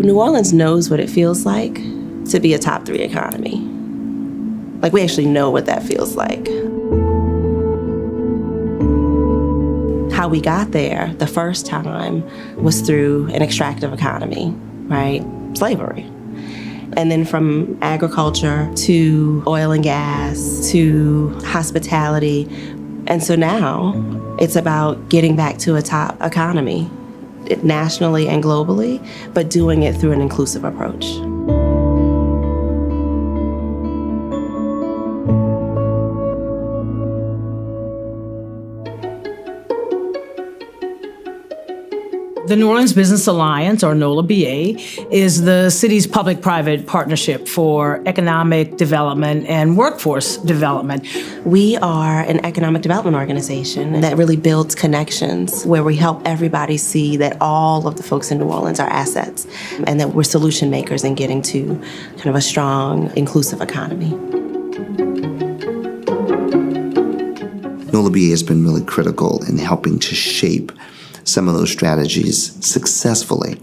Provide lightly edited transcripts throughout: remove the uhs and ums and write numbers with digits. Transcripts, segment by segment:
New Orleans knows what it feels like to be a top 3 economy. Like, we actually know what that feels like. How we got there the first time was through an extractive economy, right? Slavery. And then from agriculture to oil and gas to hospitality. And so now it's about getting back to a top economy, nationally and globally, but doing it through an inclusive approach. The New Orleans Business Alliance, or NOLABA, is the city's public-private partnership for economic development and workforce development. We are an economic development organization that really builds connections, where we help everybody see that all of the folks in New Orleans are assets and that we're solution makers in getting to kind of a strong, inclusive economy. NOLABA has been really critical in helping to shape some of those strategies successfully,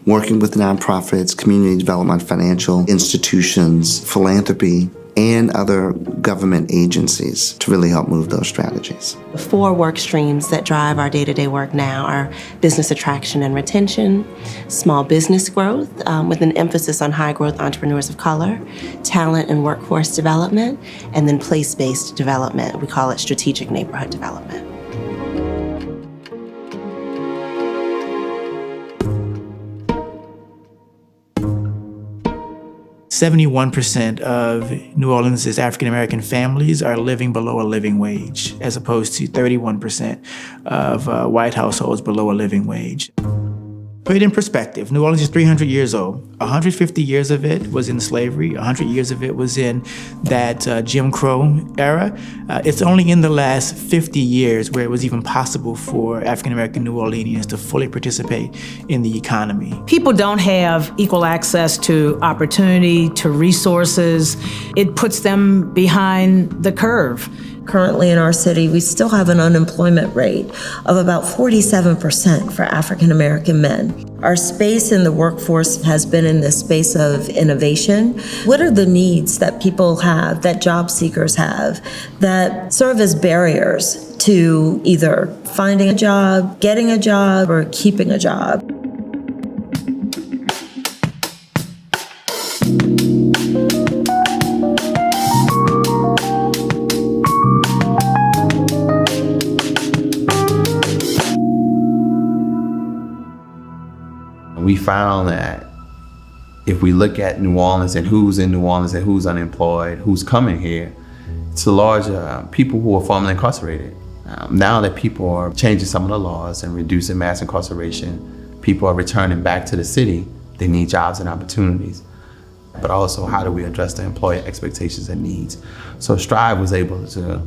working with nonprofits, community development, financial institutions, philanthropy, and other government agencies to really help move those strategies. The 4 work streams that drive our day-to-day work now are business attraction and retention, small business growth with an emphasis on high-growth entrepreneurs of color, talent and workforce development, and then place-based development. We call it strategic neighborhood development. 71% of New Orleans' African-American families are living below a living wage, as opposed to 31% of white households below a living wage. Put it in perspective, New Orleans is 300 years old. 150 years of it was in slavery. 100 years of it was in that Jim Crow era. It's only in the last 50 years where it was even possible for African-American New Orleanians to fully participate in the economy. People don't have equal access to opportunity, to resources. It puts them behind the curve. Currently in our city, we still have an unemployment rate of about 47% for African American men. Our space in the workforce has been in this space of innovation. What are the needs that people have, that job seekers have, that serve as barriers to either finding a job, getting a job, or keeping a job? We found that if we look at New Orleans and who's in New Orleans and who's unemployed, who's coming here, it's a large people who are formerly incarcerated. Now that people are changing some of the laws and reducing mass incarceration, people are returning back to the city. They need jobs and opportunities. But also, how do we address the employer expectations and needs? So Strive was able to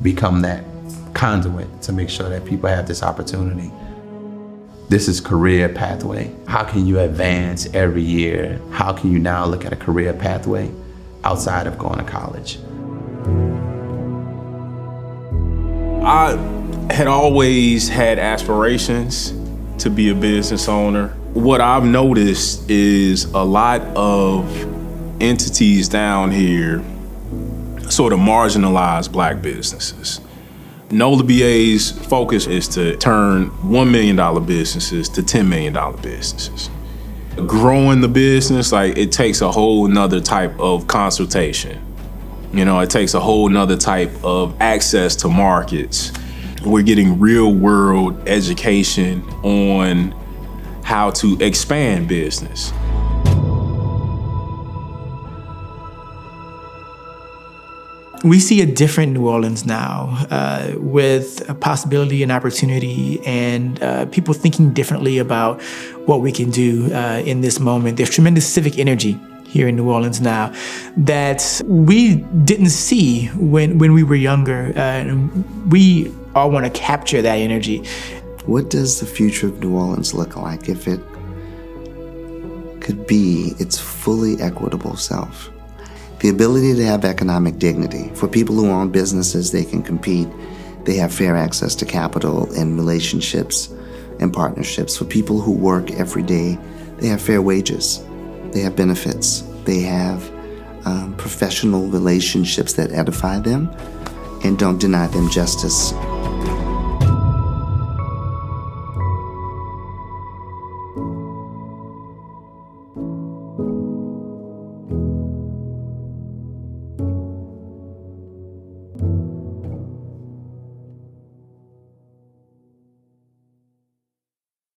become that conduit to make sure that people have this opportunity. This is career pathway. How can you advance every year? How can you now look at a career pathway outside of going to college? I had always had aspirations to be a business owner. What I've noticed is a lot of entities down here sort of marginalize Black businesses. NOLABA's focus is to turn $1 million businesses to $10 million businesses. Growing the business, it takes a whole nother type of consultation. It takes a whole nother type of access to markets. We're getting real world education on how to expand business. We see a different New Orleans now with a possibility and opportunity and people thinking differently about what we can do in this moment. There's tremendous civic energy here in New Orleans now that we didn't see when we were younger. We all want to capture that energy. What does the future of New Orleans look like if it could be its fully equitable self? The ability to have economic dignity. For people who own businesses, they can compete. They have fair access to capital and relationships and partnerships. For people who work every day, They have fair wages. They have benefits. They have professional relationships that edify them and don't deny them justice.